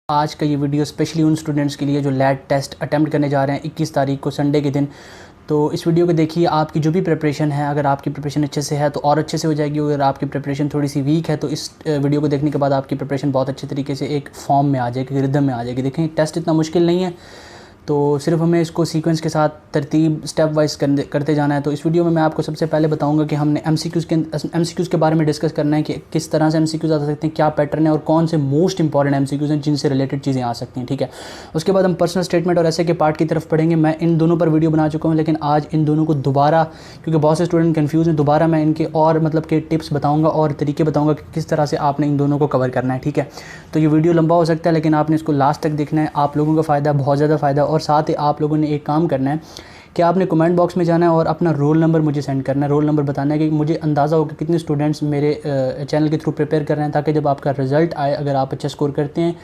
आज का ये वीडियो स्पेशली उन स्टूडेंट्स के लिए जो लैट टेस्ट अटेम्प्ट करने जा रहे हैं 21 तारीख को संडे के दिन। तो इस वीडियो को देखिए, आपकी जो भी प्रिपरेशन है, अगर आपकी प्रिपरेशन अच्छे से है तो और अच्छे से हो जाएगी। अगर आपकी प्रिपरेशन थोड़ी सी वीक है तो इस वीडियो को देखने के बाद आपकी प्रिपरेशन बहुत अच्छे तरीके से एक फॉर्म में आ जाएगी, रिदम में आ जाएगी। देखें, टेस्ट इतना मुश्किल नहीं है, तो सिर्फ हमें इसको सीक्वेंस के साथ तरतीब स्टेप वाइज करते जाना है। तो इस वीडियो में मैं आपको सबसे पहले बताऊंगा कि हमने एमसीक्यूज़ के बारे में डिस्कस करना है कि किस तरह से एमसीक्यूज़ आ सकते हैं, क्या पैटर्न है और कौन से मोस्ट इंपॉर्टेंट एमसीक्यूज़ हैं जिनसे रिलेटेड चीज़ें आ सकती हैं। ठीक है, उसके बाद हम पर्सनल स्टेटमेंट और ऐसे के पार्ट की तरफ पढ़ेंगे। मैं इन दोनों पर वीडियो बना चुका हूँ, लेकिन आज इन दोनों को दोबारा, क्योंकि बहुत से स्टूडेंट कन्फ्यूज़ हैं, दोबारा मैं इनके और मतलब के टिप्स बताऊँगा और तरीके बताऊँगा कि किस तरह से आपने इन दोनों को कवर करना है। ठीक है, तो ये वीडियो लंबा हो सकता है, लेकिन आपने इसको लास्ट तक देखना है। आप लोगों का फ़ायदा, बहुत ज़्यादा फ़ायदा। और साथ ही आप लोगों ने एक काम करना है कि आपने कमेंट बॉक्स में जाना है और अपना रोल नंबर मुझे सेंड करना है। रोल नंबर बताना है कि मुझे अंदाज़ा हो कि कितने स्टूडेंट्स मेरे चैनल के थ्रू प्रिपेयर कर रहे हैं, ताकि जब आपका रिज़ल्ट आए, अगर आप अच्छा स्कोर करते हैं,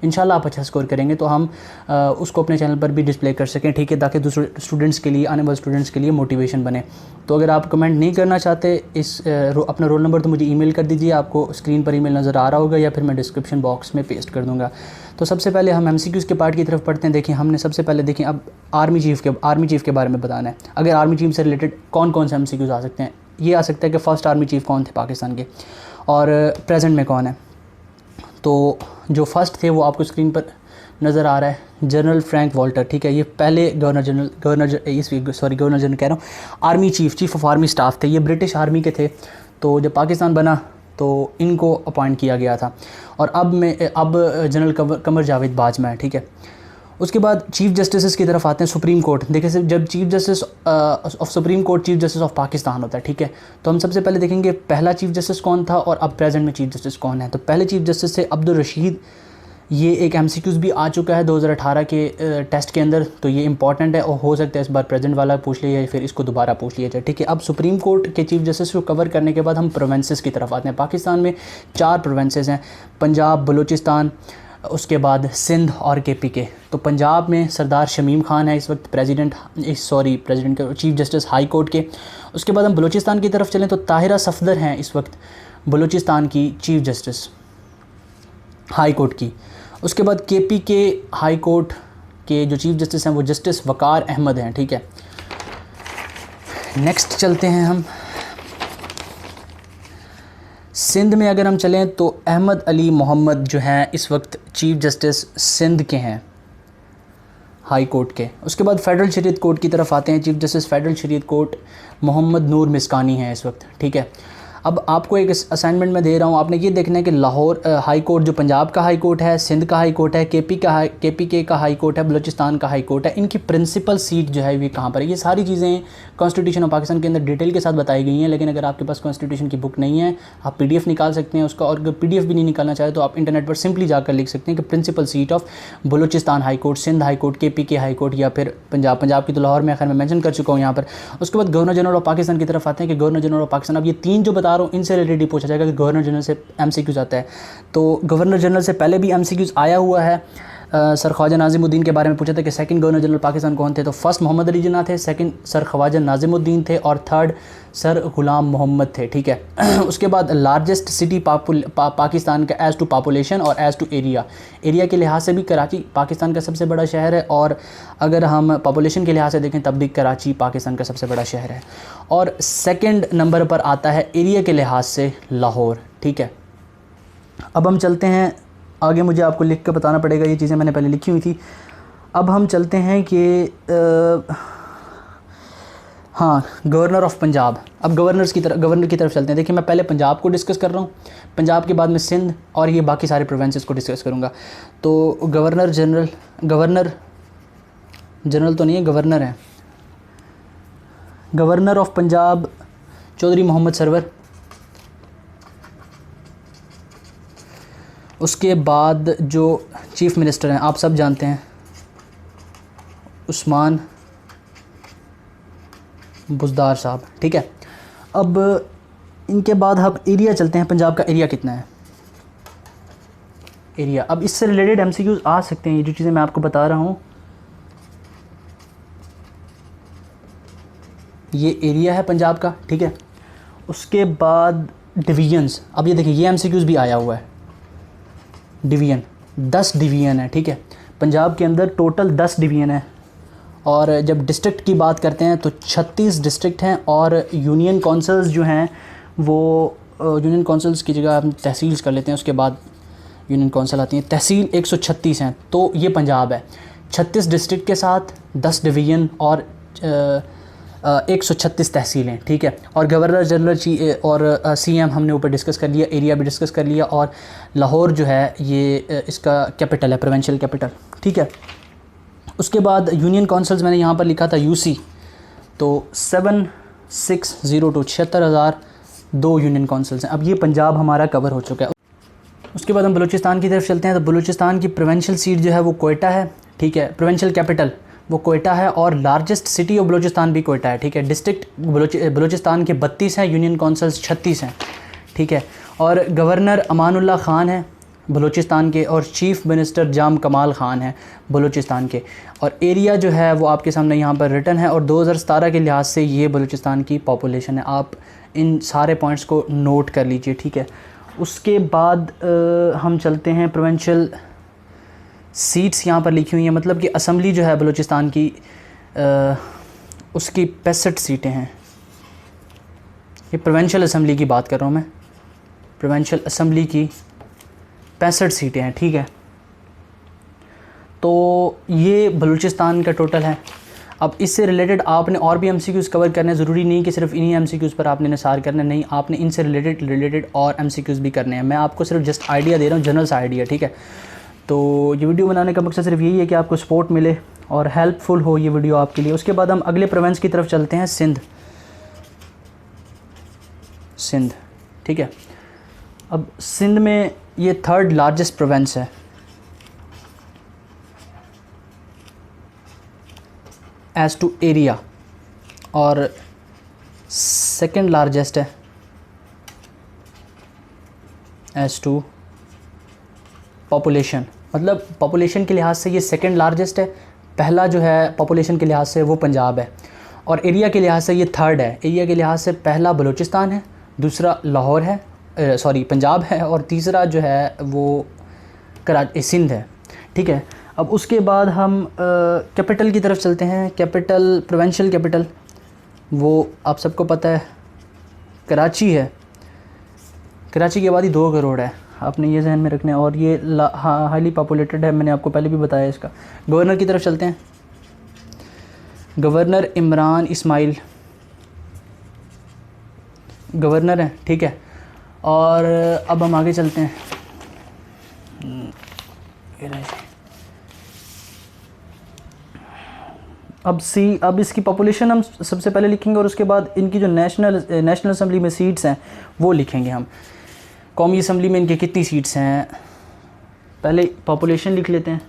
इंशाल्लाह आप अच्छा स्कोर करेंगे, तो हम उसको अपने चैनल पर भी डिस्प्ले कर सकें। ठीक है, ताकि दूसरे स्टूडेंट्स के लिए, आने वाले स्टूडेंट्स के लिए मोटिवेशन बने। तो अगर आप कमेंट नहीं करना चाहते, अपना रोल नंबर तो मुझे ईमेल कर दीजिए। आपको स्क्रीन पर ईमेल नज़र आ रहा होगा या फिर मैं डिस्क्रिप्शन बॉक्स में पेस्ट कर दूँगा। तो सबसे पहले हम एमसीक्यूज़ के पार्ट की तरफ पढ़ते हैं। देखिए, हमने सबसे पहले देखें, अब आर्मी चीफ़ के बारे में बताना है। अगर आर्मी चीफ़ से रिलेटेड कौन कौन से एमसीक्यूज़ आ सकते हैं, ये आ सकता है कि फ़र्स्ट आर्मी चीफ़ कौन थे पाकिस्तान के और प्रेजेंट में कौन है। तो जो फर्स्ट थे वो आपको स्क्रीन पर नज़र आ रहा है, जनरल फ्रैंक वॉल्टर। ठीक है, ये पहले गवर्नर जनरल कह रहा हूँ, army chief of army staff थे। ये ब्रिटिश आर्मी के थे। तो जब पाकिस्तान बना तो इनको अपॉइंट किया गया था। और अब जनरल कमर जावेद बाजवा है। ठीक है, उसके बाद चीफ़ जस्टिस की तरफ आते हैं। सुप्रीम कोर्ट, देखिए सिर्फ जब chief justice of supreme court chief justice of Pakistan होता है। ठीक है, तो हम सबसे पहले देखेंगे पहला चीफ़ जस्टिस कौन था और अब प्रेजेंट में चीफ़ जस्टिस कौन है। तो पहले चीफ़ जस्टिस से अब्दुल रशीद। ये एक एमसीक्यूज़ भी आ चुका है 2018 के टेस्ट के अंदर, तो ये इंपॉर्टेंट है और हो सकता है इस बार प्रेजेंट वाला पूछ लिया या फिर इसको दोबारा पूछ लिया जाए। ठीक है, अब सुप्रीम कोर्ट के चीफ़ जस्टिस को कवर करने के बाद हम प्रोविंसेस की तरफ आते हैं। पाकिस्तान में 4 प्रोविंसेस हैं, पंजाब, बलूचिस्तान, उसके बाद सिंध और केपीके। तो पंजाब में सरदार शमीम खान है इस वक्त प्रेसिडेंट के चीफ़ जस्टिस हाई कोर्ट के। उसके बाद हम बलूचिस्तान की तरफ चलें तो ताहिरा सफदर हैं इस वक्त बलूचिस्तान की चीफ़ जस्टिस हाई कोर्ट की। उसके बाद केपीके हाई कोर्ट के जो चीफ़ जस्टिस हैं वो जस्टिस वकार अहमद हैं। ठीक है, नेक्स्ट चलते हैं हम सिंध में। अगर हम चलें तो अहमद अली मोहम्मद जो हैं इस वक्त चीफ़ जस्टिस सिंध के हैं, हाई कोर्ट के। उसके बाद फेडरल शरीयत कोर्ट की तरफ आते हैं। चीफ़ जस्टिस फेडरल शरीयत कोर्ट मोहम्मद नूर मिस्कानी हैं इस वक्त। ठीक है, अब आपको एक असाइनमेंट में दे रहा हूँ, आपने ये देखना है कि लाहौर हाई कोर्ट जो पंजाब का हाई कोर्ट है, सिंध का हाई कोर्ट है, केपीके का हाई कोर्ट है, बलूचिस्तान का हाई कोर्ट है, इनकी प्रिंसिपल सीट जो है ये कहाँ पर है। ये सारी चीज़ें कॉन्स्टिट्यूशन ऑफ पाकिस्तान के अंदर डिटेल के साथ बताई गई हैं। लेकिन अगर आपके पास कॉन्स्टिट्यूशन की बुक नहीं है, आप पीडीएफ निकाल सकते हैं उसका, और अगर पीडीएफ भी नहीं निकालना चाहे तो आप इंटरनेट पर सिंपली जाकर लिख सकते हैं कि principal seat of Balochistan high court, Sindh high court, KPK high court या फिर पंजाब की तो लाहौर में खैर मैं मेंशन कर चुका हूँ यहाँ पर। उसके बाद गवर्नर जनरल ऑफ पाकिस्तान की तरफ आते हैं कि गवर्नर जनरल ऑफ पाकिस्तान, अब ये 3 जो बता रहा हूँ इनसे रिलेटेड पूछा जाएगा कि गवर्नर जनरल से एमसीक्यूज़ आता है। तो गवर्नर जनरल से पहले भी एमसीक्यूज़ आया हुआ है। सर ख्वाजा नाज़िमुद्दीन के बारे में पूछा था कि सेकंड गवर्नर जनरल पाकिस्तान कौन थे। तो फर्स्ट मोहम्मद अली जिन्ना थे, सेकंड सर ख्वाजा नाज़िमुद्दीन थे और थर्ड सर गुलाम मोहम्मद थे। ठीक है, उसके बाद लार्जेस्ट सिटी पाकिस्तान का एज़ टू पॉपुलेशन और एज़ टू एरिया के लिहाज से भी कराची पाकिस्तान का सबसे बड़ा शहर है, और अगर हम पॉपुलेशन के लिहाज से देखें तब भी कराची पाकिस्तान का सबसे बड़ा शहर है। और सेकंड नंबर पर आता है एरिया के लिहाज से लाहौर। ठीक है, अब हम चलते हैं आगे, मुझे आपको लिख कर बताना पड़ेगा, ये चीज़ें मैंने पहले लिखी हुई थी। अब हम चलते हैं कि हाँ, गवर्नर ऑफ पंजाब। अब गवर्नर की तरफ चलते हैं। देखिए, मैं पहले पंजाब को डिस्कस कर रहा हूँ, पंजाब के बाद में सिंध और ये बाकी सारे प्रोविंसेस को डिस्कस करूँगा। तो गवर्नर जनरल तो नहीं है, गवर्नर है, गवर्नर ऑफ पंजाब चौधरी मोहम्मद सरवर। उसके बाद जो चीफ़ मिनिस्टर हैं आप सब जानते हैं, उस्मान बुज़दार साहब। ठीक है, अब इनके बाद हम एरिया चलते हैं। पंजाब का एरिया कितना है, एरिया। अब इससे रिलेटेड एमसीक्यूज़ आ सकते हैं, ये जो चीज़ें मैं आपको बता रहा हूँ, ये एरिया है पंजाब का। ठीक है, उसके बाद डिवीजन्स। अब ये देखिए, ये एमसीक्यूज़ भी आया हुआ है, डिवीज़न। 10 डिवीज़न है, ठीक है। पंजाब के अंदर टोटल 10 डिवीज़न है। और जब डिस्ट्रिक्ट की बात करते हैं तो 36 डिस्ट्रिक्ट हैं, और यूनियन काउंसिल्स जो हैं वो यूनियन काउंसिल्स की जगह हम तहसील्स कर लेते हैं, उसके बाद यूनियन काउंसिल आती हैं। तहसील 136 हैं, तो ये पंजाब है। 36 डिस्ट्रिक्ट के साथ 10 डिवीज़न और 136 तहसीलें, ठीक है। और गवर्नर जनरल और सीएम हमने ऊपर डिस्कस कर लिया, एरिया भी डिस्कस कर लिया, और लाहौर जो है ये इसका कैपिटल है, प्रोविंशियल कैपिटल, ठीक है। उसके बाद यूनियन काउंसिल्स मैंने यहाँ पर लिखा था यूसी, तो 7602 76,002 यूनियन काउंसिल्स हैं। अब ये पंजाब हमारा कवर हो चुका है। उसके बाद हम बलूचिस्तान की तरफ चलते हैं। तो बलूचिस्तान की प्रोविंशियल सीट जो है वो कोयटा है, ठीक है। प्रोविंशियल कैपिटल वो कोयटा है, और लार्जेस्ट सिटी ऑफ बलूचिस्तान भी कोयटा है, ठीक है। डिस्ट्रिक्ट बलूचिस्तान के 32 हैं, यूनियन काउंसिल्स 36 हैं, ठीक है। और गवर्नर अमानुल्लाह ख़ान है बलूचिस्तान के, और चीफ़ मिनिस्टर जाम कमाल ख़ान है बलूचिस्तान के। और एरिया जो है वो आपके सामने यहाँ पर रिटन है, और 2017 के लिहाज से ये बलूचिस्तान की पॉपुलेशन है। आप इन सारे पॉइंट्स को नोट कर लीजिए, ठीक है। उसके बाद हम चलते हैं प्रोविंशियल सीट्स यहाँ पर लिखी हुई हैं, मतलब कि असम्बली जो है बलूचिस्तान की उसकी 65 सीटें हैं। ये प्रोविंशियल असम्बली की बात कर रहा हूँ मैं, प्रोविंशियल असम्बली की 65 सीटें हैं, ठीक है। तो ये बलूचिस्तान का टोटल है। अब इससे रिलेटेड आपने और भी एमसीक्यूज़ कवर करने, ज़रूरी नहीं कि सिर्फ इन्हीं एमसीक्यूज़ पर आपने निसार करना, नहीं, आपने इनसे रिलेटेड और एमसीक्यूज़ भी करने हैं। मैं आपको सिर्फ जस्ट आइडिया दे रहा हूँ, जनरल सा आइडिया, ठीक है। तो ये वीडियो बनाने का मकसद सिर्फ यही है कि आपको सपोर्ट मिले और हेल्पफुल हो ये वीडियो आपके लिए। उसके बाद हम अगले प्रोविंस की तरफ चलते हैं, सिंध, ठीक है। अब सिंध में ये 3rd लार्जेस्ट प्रोविंस है एज़ टू एरिया, और 2nd लार्जेस्ट है एज़ टू पॉपुलेशन। मतलब पॉपुलेशन के लिहाज से ये 2nd लार्जेस्ट है, पहला जो है पॉपुलेशन के लिहाज से वो पंजाब है, और एरिया के लिहाज से ये 3rd है। एरिया के लिहाज से पहला बलूचिस्तान है, दूसरा लाहौर है, पंजाब है, और तीसरा जो है वो सिंध है, ठीक है। अब उसके बाद हम कैपिटल की तरफ चलते हैं। कैपिटल, प्रोविंशियल कैपिटल, वो आप सबको पता है कराची है। कराची की आबादी 2 करोड़ है, आपने ये जहन में रखना है, और ये हाईली पॉपुलेटेड है, मैंने आपको पहले भी बताया इसका। गवर्नर की तरफ चलते हैं। गवर्नर इमरान इस्माइल गवर्नर है, ठीक है। और अब हम आगे चलते हैं। अब इसकी पॉपुलेशन हम सबसे पहले लिखेंगे, और उसके बाद इनकी जो नेशनल असम्बली में सीट्स हैं वो लिखेंगे हम। कौमी असम्बली में इनके कितनी सीट्स हैं, पहले पॉपुलेशन लिख लेते हैं।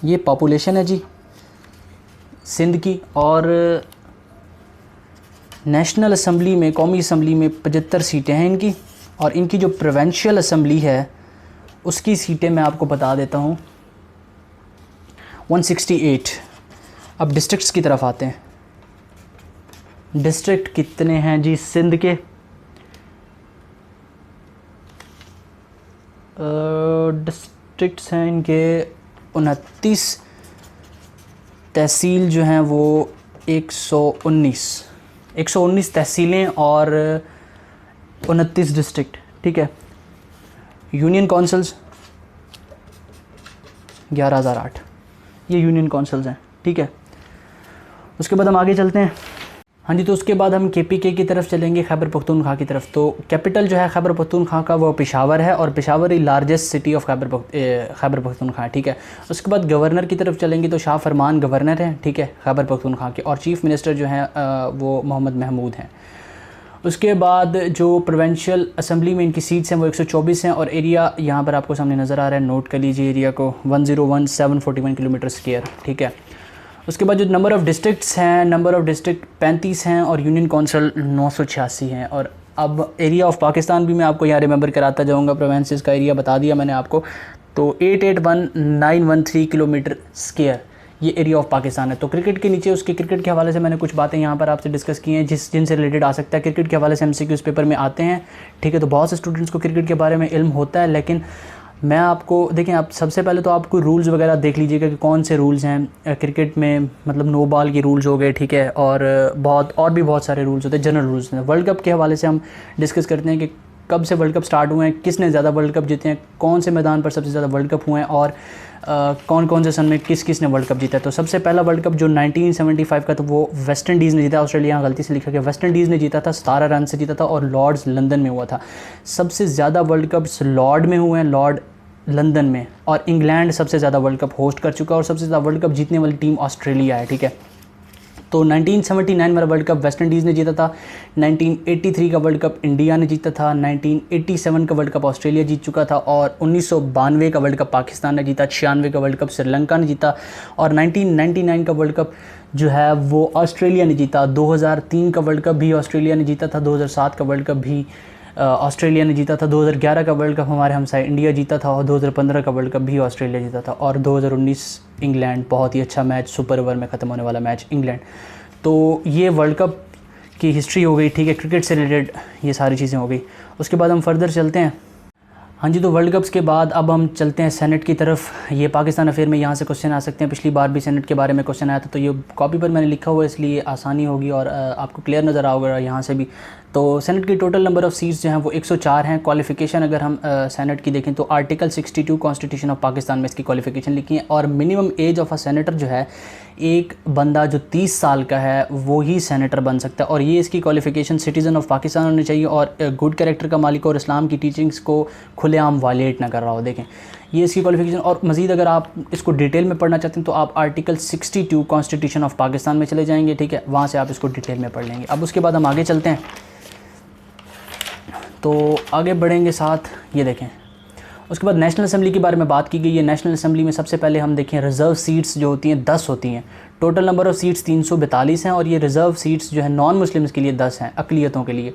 ये पॉपुलेशन है जी सिंध की, और नेशनल असम्बली में, कौमी असम्बली में 75 सीटें हैं इनकी, और इनकी जो प्रोविंशियल असम्बली है उसकी सीटें मैं आपको बता देता हूँ, 168। अब डिस्ट्रिक्ट्स की तरफ आते हैं। डिस्ट्रिक्ट कितने हैं जी सिंध के? डिस्ट्रिक्ट्स हैं इनके 29, तहसील जो हैं वो 119 तहसीलें और 29 डिस्ट्रिक्ट, ठीक है। यूनियन काउंसिल्स 11,008, ये यूनियन काउंसिल्स हैं, ठीक है। उसके बाद हम आगे चलते हैं। हाँ जी, तो उसके बाद हम KPK की तरफ चलेंगे, खैबर पख्तूनख्वा की तरफ। तो कैपिटल जो है खैबर पख्तूनख्वा का वो पेशावर है, और पेशावर ही largest city of Khyber Pakhtunkhwa, ठीक है। उसके बाद गवर्नर की तरफ चलेंगे तो शाह फरमान गवर्नर हैं, ठीक है, खैबर पख्तूनख्वा के, और चीफ़ मिनिस्टर जो हैं वो मोहम्मद महमूद हैं। उसके बाद जो प्रोविंशियल असम्बली में इनकी सीट्स हैं वो 124 हैं, और एरिया यहाँ पर आपको सामने नज़र आ रहा है, नोट कर लीजिए एरिया को, 101741 किलोमीटर स्क्वायर, ठीक है। उसके बाद जो नंबर ऑफ़ डिस्ट्रिक्ट्स हैं, नंबर ऑफ़ डिस्ट्रिक्ट 35 हैं, और यूनियन काउंसिल 986 हैं। और अब एरिया ऑफ पाकिस्तान भी मैं आपको यहाँ रिमेंबर कराता जाऊँगा, प्रोविंसेस का एरिया बता दिया मैंने आपको। तो 881913 किलोमीटर स्क्वायर ये एरिया ऑफ पाकिस्तान है। तो क्रिकेट के नीचे उसके क्रिकेट के हवाले से मैंने कुछ बातें यहाँ पर आपसे डिस्कस की हैं जिनसे रिलेटेड आ सकता है। क्रिकेट के हवाले से MCQs पेपर में आते हैं, ठीक है। तो बहुत से स्टूडेंट्स को क्रिकेट के बारे में इल्म होता है, लेकिन मैं आपको देखें, आप सबसे पहले तो आपको रूल्स वगैरह देख लीजिएगा कि कौन से रूल्स हैं क्रिकेट में। मतलब नो बॉल के रूल्स हो गए, ठीक है, और भी बहुत सारे रूल्स होते हैं, जनरल रूल्स हैं। वर्ल्ड कप के हवाले से हम डिस्कस करते हैं कि कब से वर्ल्ड कप स्टार्ट हुए हैं, किसने ज़्यादा वर्ल्ड कप जीते हैं, कौन से मैदान पर सबसे ज़्यादा वर्ल्ड कप हुए हैं, और कौन कौन से सन में किस ने वर्ल्ड कप जीता है। तो सबसे पहला वर्ल्ड कप जो 1975 का, तो वो वेस्ट इंडीज़ ने जीता। ऑस्ट्रेलिया गलती से लिखा गया, वेस्ट इंडीज़ ने जीता था, 17 रन से जीता था, और लॉर्ड्स लंदन में हुआ था। सबसे ज़्यादा वर्ल्ड कप्स लॉर्ड में हुए हैं, लॉर्ड लंदन में। और इंग्लैंड सबसे ज़्यादा वर्ल्ड कप होस्ट कर चुका है, और सबसे ज़्यादा वर्ल्ड कप जीतने वाली टीम ऑस्ट्रेलिया है, ठीक है। तो 1979 वाला वर्ल्ड कप वेस्ट इंडीज़ ने जीता था, 1983 का वर्ल्ड कप इंडिया ने जीता था, 1987 का वर्ल्ड कप ऑस्ट्रेलिया जीत चुका था, और 1992 का वर्ल्ड कप पाकिस्तान ने जीता, 96 का वर्ल्ड कप श्रीलंका ने जीता, और 1999 का वर्ल्ड कप जो है वो ऑस्ट्रेलिया ने जीता। 2003 का वर्ल्ड कप भी ऑस्ट्रेलिया ने जीता था, 2007 का वर्ल्ड कप भी ऑस्ट्रेलिया ने जीता था, 2011 का वर्ल्ड कप हमारे हमसाए इंडिया जीता था, और 2015 का वर्ल्ड कप भी ऑस्ट्रेलिया जीता था, और 2019 इंग्लैंड, बहुत ही अच्छा मैच, सुपर ओवर में ख़त्म होने वाला मैच इंग्लैंड। तो ये वर्ल्ड कप की हिस्ट्री हो गई, ठीक है, क्रिकेट से रिलेटेड ये सारी चीज़ें हो गई। उसके बाद हम फर्दर चलते हैं। हाँ जी, तो वर्ल्ड कप्स के बाद अब हम चलते हैं सेनेट की तरफ। ये पाकिस्तान अफेयर में यहाँ से क्वेश्चन आ सकते हैं। पिछली बार भी सेनेट के बारे में क्वेश्चन आया था, तो ये कॉपी पर मैंने लिखा हुआ है, इसलिए आसानी होगी और आपको क्लियर नज़र आओगा यहाँ से भी। तो सेनेट की टोटल नंबर ऑफ़ सीट्स जो हैं वो 104 हैं। क्वालिफ़िकेशन अगर हम सेनेट की देखें तो आर्टिकल 62 कॉन्स्टिट्यूशन ऑफ पाकिस्तान में इसकी क्वालिफ़िकेशन लिखी है। और minimum age of a senator जो है, एक बंदा जो 30 साल का है वो ही सेनेटर बन सकता है। और ये इसकी क्वालिफ़िकेशन सिटीज़न ऑफ पाकिस्तान होनी चाहिए, और गुड कैरेक्टर का मालिक, और इस्लाम की टीचिंग्स को खुलेआम वायलेट ना कर रहा हो। देखें, ये इसकी क्वालिफ़िकेशन। और मज़ीद अगर आप इसको डिटेल में पढ़ना चाहते हैं तो आप आर्टिकल 62 कॉन्स्टिट्यूशन ऑफ पाकिस्तान में चले जाएंगे, ठीक है, वहाँ से आप इसको डिटेल में पढ़ लेंगे। अब उसके बाद हम आगे चलते हैं, तो आगे बढ़ेंगे साथ, ये देखें। उसके बाद नेशनल असेंबली के बारे में बात की गई है। नेशनल असेंबली में सबसे पहले हम देखें, रिज़र्व सीट्स जो होती हैं 10 होती हैं। टोटल नंबर ऑफ़ सीट्स 342 हैं, और ये रिज़र्व सीट्स जो है नॉन मुस्लिम्स के लिए 10 हैं, अक़लियतों के लिए।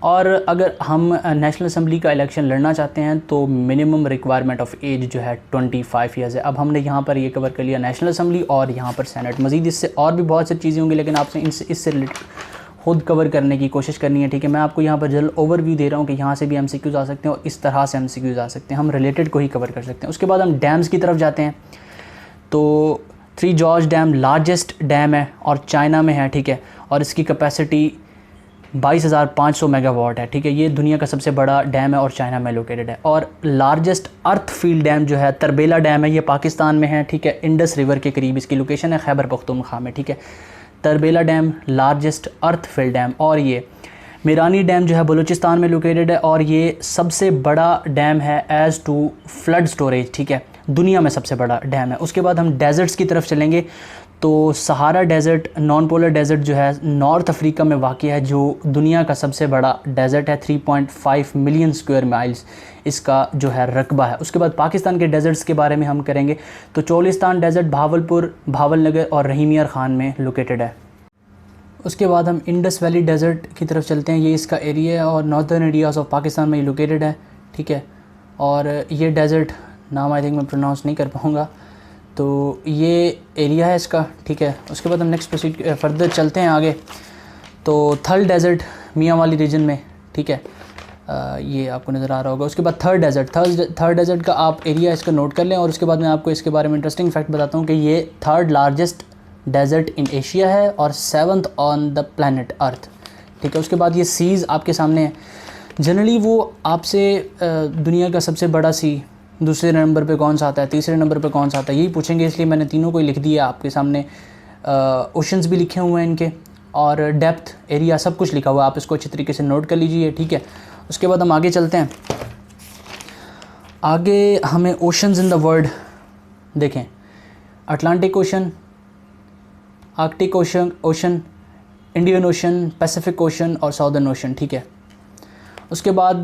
और अगर हम नेशनल असेंबली का इलेक्शन लड़ना चाहते हैं तो मिनिमम रिक्वायरमेंट ऑफ़ एज जो है 25 ईयर्स है। अब हमने यहाँ पर ये कवर कर लिया नेशनल असेंबली और यहाँ पर सेनेट। मज़ीद इससे और भी बहुत सी चीज़ें होंगी, लेकिन आपसे इससे रिलेटेड खुद कवर करने की कोशिश करनी है, ठीक है। मैं आपको यहाँ पर जल्द ओवरव्यू दे रहा हूँ कि यहाँ से भी MCQs आ सकते हैं, और इस तरह से MCQs आ सकते हैं, हम रिलेटेड को ही कवर कर सकते हैं। उसके बाद हम डैम्स की तरफ जाते हैं। तो 3 जॉर्ज डैम लार्जेस्ट डैम है और चाइना में है, ठीक है, और इसकी कैपेसिटी 22,500 मेगावाट है, ठीक है। ये दुनिया का सबसे बड़ा डैम है और चाइना में लोकेटेड है। और लार्जेस्ट अर्थ फील्ड डैम जो है तरबेला डैम है, ये पाकिस्तान में है, ठीक है, इंडस रिवर के करीब इसकी लोकेशन है, खैबर पख्तूनख्वा में, ठीक है। तरबेला डैम लार्जेस्ट अर्थ फील्ड डैम। और ये मीरानी डैम जो है बलूचिस्तान में लोकेटेड है, और ये सबसे बड़ा डैम है एज़ टू फ्लड स्टोरेज, ठीक है, दुनिया में सबसे बड़ा डैम है। उसके बाद हम डेज़र्ट्स की तरफ चलेंगे। तो सहारा डेज़र्ट, नॉन पोलर डेज़र्ट जो है नॉर्थ अफ्रीका में वाक़ है, जो दुनिया का सबसे बड़ा डेज़र्ट है। 3.5 मिलियन स्क्वायर माइल्स इसका जो है रकबा है। उसके बाद पाकिस्तान के डेज़र्ट्स के बारे में हम करेंगे। तो चोलिस्तान डेज़र्ट भावलपुर, भावलनगर और रहीम यार ख़ान में लोकेटेड है। उसके बाद हम इंडस वैली डेज़र्ट की तरफ चलते हैं। ये इसका एरिया है और नॉर्दर्न एरियाज़ ऑफ पाकिस्तान में ये लोकेटेड है, ठीक है। और ये डेज़र्ट नाम आई थिंक मैं प्रोनाउंस नहीं कर पाऊँगा, तो ये एरिया है इसका, ठीक है। उसके बाद हम नेक्स्ट प्रोसीड फर्दर चलते हैं आगे। तो थल डेज़र्ट मियाँ वाली रीजन में, ठीक है, ये आपको नज़र आ रहा होगा। उसके बाद थर्ड डेज़र्ट का आप एरिया इसका नोट कर लें। और उसके बाद मैं आपको इसके बारे में इंटरेस्टिंग फैक्ट बताता हूँ कि ये third largest desert in Asia है और 7th on the planet earth, ठीक है। उसके बाद ये सीज़ आपके सामने है। जनरली वो आपसे दुनिया का सबसे बड़ा सी दूसरे नंबर पे कौन सा आता है, तीसरे नंबर पे कौन सा आता है, यही पूछेंगे, इसलिए मैंने तीनों को ही लिख दिया आपके सामने। ओशंस भी लिखे हुए हैं इनके, और डेप्थ, एरिया, सब कुछ लिखा हुआ है, आप इसको अच्छी तरीके से नोट कर लीजिए, ठीक है। उसके बाद हम आगे चलते हैं। आगे हमें ओशंस इन द वर्ल्ड देखें, Atlantic ocean, Arctic ocean, Indian ocean, Pacific ocean और साउदर्न ओशन, ठीक है। उसके बाद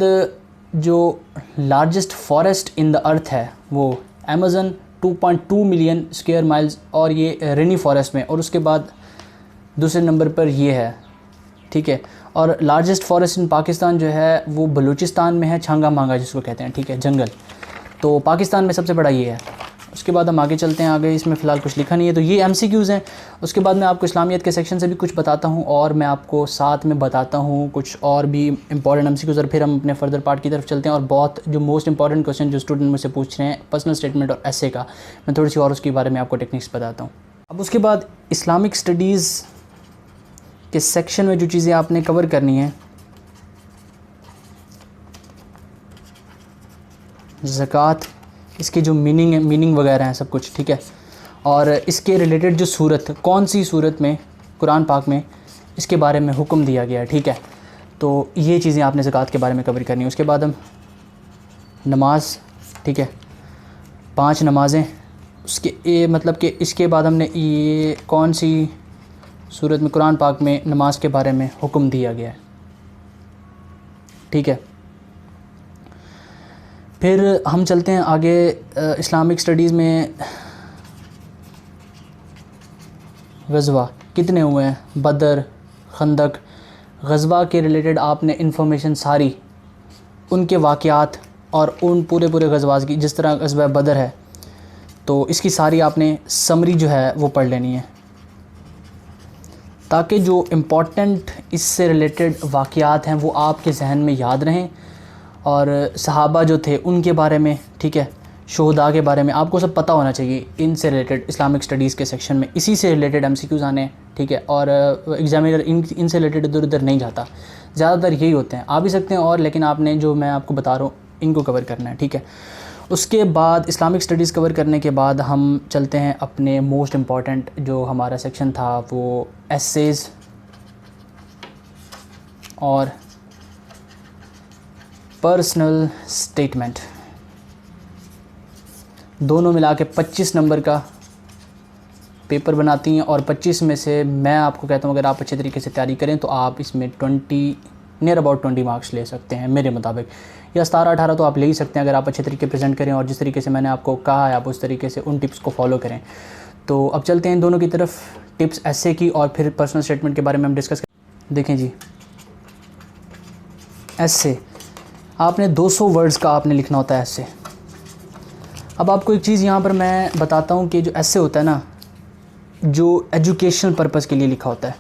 जो largest forest in the earth है वो अमेज़न 2.2 मिलियन स्क्वायर माइल्स, और ये रेनी फॉरेस्ट में। और उसके बाद दूसरे नंबर पर ये है, ठीक है। और लार्जेस्ट फॉरेस्ट इन पाकिस्तान जो है वो बलूचिस्तान में है, छांगा मांगा जिसको कहते हैं, ठीक है, जंगल। तो पाकिस्तान में सबसे बड़ा ये है। उसके बाद हम आगे चलते हैं। आगे इसमें फ़िलहाल कुछ लिखा नहीं है, तो ये MCQs हैं। उसके बाद मैं आपको इस्लामियत के सेक्शन से भी कुछ बताता हूँ और मैं आपको साथ में बताता हूँ कुछ और भी इंपॉर्टेंट MCQs, और फिर हम अपने फर्दर पार्ट की तरफ चलते हैं। और बहुत जो मोस्ट इंपॉर्टेंट क्वेश्चन जो स्टूडेंट मुझसे पूछ रहे हैं पर्सनल स्टेटमेंट और एसे का, मैं थोड़ी सी और उसके बारे में आपको टेक्निक्स बताता हूँ। अब उसके बाद इस्लामिक स्टडीज़ के सेक्शन में जो चीज़ें आपने कवर करनी है, ज़कात, इसके जो मीनिंग वगैरह हैं सब कुछ, ठीक है। और इसके रिलेटेड जो सूरत, कौन सी सूरत में कुरान पाक में इसके बारे में हुक्म दिया गया है, ठीक है। तो ये चीज़ें आपने ज़कात के बारे में कवर करनी है। उसके बाद हम नमाज, ठीक है, 5 नमाज़ें, उसके मतलब कि इसके बाद हमने ये कौन सी सूरत में कुरान पाक में नमाज के बारे में हुक्म दिया गया है, ठीक है। फिर हम चलते हैं आगे इस्लामिक स्टडीज़ में। ग़ज़वा कितने हुए हैं, बदर, खंदक, ग़ज़वा के रिलेटेड आपने इन्फॉर्मेशन सारी, उनके वाक़यात और उन पूरे ग़ज़वात की, जिस तरह ग़ज़वा बदर है तो इसकी सारी आपने समरी जो है वो पढ़ लेनी है, ताकि जो इम्पोर्टेंट इससे रिलेटेड वाक़यात हैं वो आपके जहन में याद रहें। और सहाबा जो थे उनके बारे में, ठीक है, शुहदा के बारे में आपको सब पता होना चाहिए। इनसे रिलेटेड इस्लामिक स्टडीज़ के सेक्शन में इसी से रिलेटेड MCQs आने हैं, ठीक है। और एग्जामिनर इनसे रिलेटेड इधर उधर नहीं जाता, ज़्यादातर यही होते हैं। आ भी सकते हैं और, लेकिन आपने जो मैं आपको बता रहा हूँ इनको कवर करना है, ठीक है। उसके बाद इस्लामिक स्टडीज़ कवर करने के बाद हम चलते हैं अपने मोस्ट इम्पॉर्टेंट जो हमारा सेक्शन था वो एसेज़ और पर्सनल स्टेटमेंट, दोनों मिला के 25 नंबर का पेपर बनाती हैं। और 25 में से मैं आपको कहता हूँ अगर आप अच्छे तरीके से तैयारी करें तो आप इसमें नियर अबाउट 20 मार्क्स ले सकते हैं मेरे मुताबिक, या 17-18 तो आप ले ही सकते हैं अगर आप अच्छे तरीके प्रेजेंट करें और जिस तरीके से मैंने आपको कहा है आप उस तरीके से उन टिप्स को फॉलो करें। तो अब चलते हैं इन दोनों की तरफ, टिप्स एसे की और फिर पर्सनल स्टेटमेंट के बारे में हम डिस्कस करें। देखें जी, एसे आपने 200 वर्ड्स का आपने लिखना होता है एसे। अब आपको एक चीज़ यहाँ पर मैं बताता हूँ कि जो एसे होता है ना, जो एजुकेशनल पर्पज़ के लिए लिखा होता है,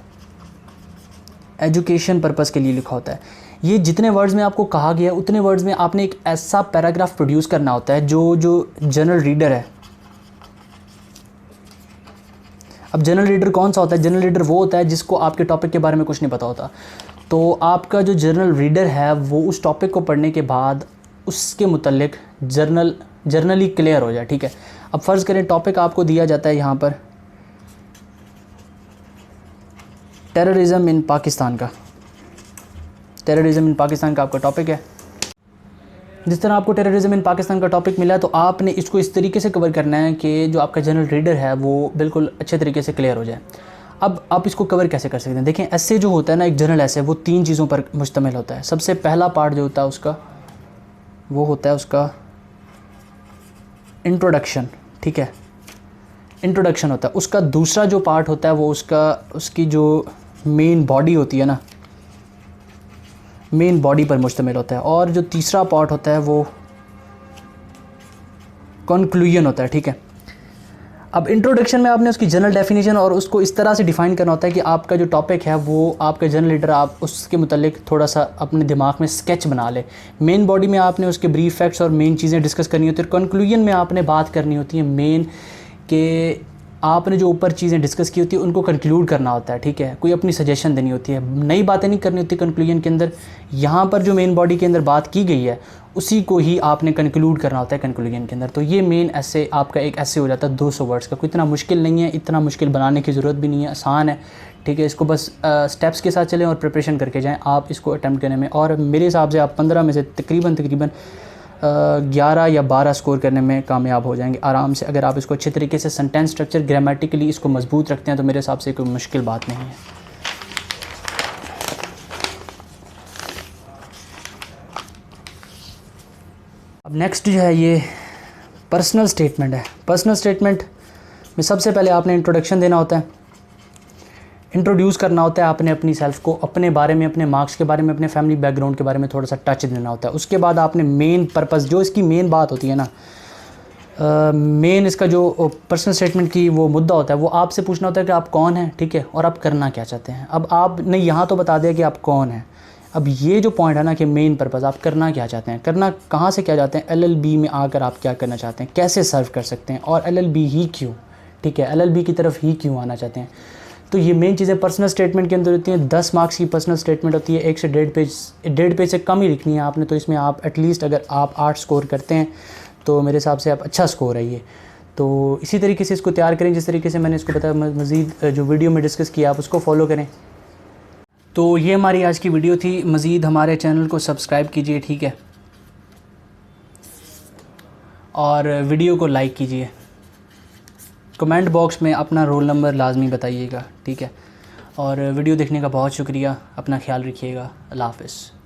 एजुकेशन पर्पज़ के लिए लिखा होता है, ये जितने वर्ड्स में आपको कहा गया है उतने वर्ड्स में आपने एक ऐसा पैराग्राफ प्रोड्यूस करना होता है जो जनरल रीडर है। अब जनरल रीडर कौन सा होता है? जनरल रीडर वो होता है जिसको आपके टॉपिक के बारे में कुछ नहीं पता होता। तो आपका जो जनरल रीडर है वो उस टॉपिक को पढ़ने के बाद उसके मुतल्लिक जर्नली क्लियर हो जाए, ठीक है। अब फ़र्ज़ करें टॉपिक आपको दिया जाता है यहाँ पर टेररिज़म इन पाकिस्तान का, टेररिज़म इन पाकिस्तान का आपका टॉपिक है। जिस तरह आपको टेररिज़म इन पाकिस्तान का टॉपिक मिला है तो आपने इसको इस तरीके से कवर करना है कि जो आपका जनरल रीडर है वो बिल्कुल अच्छे तरीके से क्लियर हो जाए। अब आप इसको कवर कैसे कर सकते हैं? देखें, ऐसे जो होता है ना, एक जनरल ऐसे वो 3 चीज़ों पर मुश्तमिल होता है। सबसे पहला पार्ट जो होता है उसका वो होता है उसका इंट्रोडक्शन, ठीक है, इंट्रोडक्शन होता है। उसका दूसरा जो पार्ट होता है वो उसकी जो मेन बॉडी होती है ना, मेन बॉडी पर मुश्तमिल होता है। और जो तीसरा पार्ट होता है वो कंक्लूजन होता है, ठीक है। अब इंट्रोडक्शन में आपने उसकी जनरल डेफिनेशन और उसको इस तरह से डिफ़ाइन करना होता है कि आपका जो टॉपिक है वो आपका जनरल लीडर आप उसके मुतालिक थोड़ा सा अपने दिमाग में स्केच बना ले। मेन बॉडी में आपने उसके ब्रीफ फैक्ट्स और मेन चीज़ें डिस्कस करनी होती है। कंक्लूजन में आपने बात करनी होती है मेन के आपने जो ऊपर चीज़ें डिस्कस की होती है उनको कंक्लूड करना होता है, ठीक है। कोई अपनी सजेशन देनी होती है, नई बातें नहीं करनी होती कंक्लूजन के अंदर। यहाँ पर जो मेन बॉडी के अंदर बात की गई है उसी को ही आपने कंक्लूड करना होता है कंक्लूजन के अंदर। तो ये मेन ऐसे आपका एक ऐसे हो जाता है 200 वर्ड्स का। कोई इतना मुश्किल नहीं है, इतना मुश्किल बनाने की ज़रूरत भी नहीं है, आसान है, ठीक है। इसको बस स्टेप्स के साथ चलें और प्रिपरेशन करके जाएँ आप इसको अटैम्प्ट करने में। और मेरे हिसाब से आप 15 में से तकरीबन 11 या 12 स्कोर करने में कामयाब हो जाएंगे आराम से, अगर आप इसको अच्छे तरीके से सेंटेंस स्ट्रक्चर ग्रामेटिकली इसको मजबूत रखते हैं तो मेरे हिसाब से कोई मुश्किल बात नहीं है। अब नेक्स्ट जो है ये पर्सनल स्टेटमेंट है। पर्सनल स्टेटमेंट में सबसे पहले आपने इंट्रोडक्शन देना होता है, इंट्रोड्यूस करना होता है आपने अपनी सेल्फ़ को, अपने बारे में, अपने मार्क्स के बारे में, अपने फैमिली बैकग्राउंड के बारे में थोड़ा सा टच देना होता है। उसके बाद आपने मेन पर्पस, जो इसकी मेन बात होती है ना, मेन इसका जो पर्सनल स्टेटमेंट की वो मुद्दा होता है वो आपसे पूछना होता है कि आप कौन हैं, ठीक है, और आप करना क्या चाहते हैं। अब आपने यहाँ तो बता दिया कि आप कौन हैं, अब ये जो पॉइंट है ना कि मेन पर्पज़ आप करना क्या चाहते हैं, करना कहाँ से क्या चाहते हैं, LLB में आकर आप क्या करना चाहते हैं, कैसे सर्व कर सकते हैं, और LLB ही क्यों, ठीक है, LLB की तरफ ही क्यों आना चाहते हैं। तो ये मेन चीज़ें पर्सनल स्टेटमेंट के अंदर होती हैं। 10 मार्क्स की पर्सनल स्टेटमेंट होती है, 1 से 1.5 पेज से कम ही लिखनी है आपने। तो इसमें आप एटलीस्ट अगर आप 8 स्कोर करते हैं तो मेरे हिसाब से आप अच्छा स्कोर है ये। तो इसी तरीके से इसको तैयार करें जिस तरीके से मैंने इसको बताया, मज़ीद जो वीडियो में डिस्कस किया आप उसको फॉलो करें। तो ये हमारी आज की वीडियो थी। मज़ीद हमारे चैनल को सब्सक्राइब कीजिए, ठीक है, और वीडियो को लाइक कीजिए। कमेंट बॉक्स में अपना रोल नंबर लाजमी बताइएगा, ठीक है, और वीडियो देखने का बहुत शुक्रिया। अपना ख्याल रखिएगा। अल्लाह हाफ़िज़।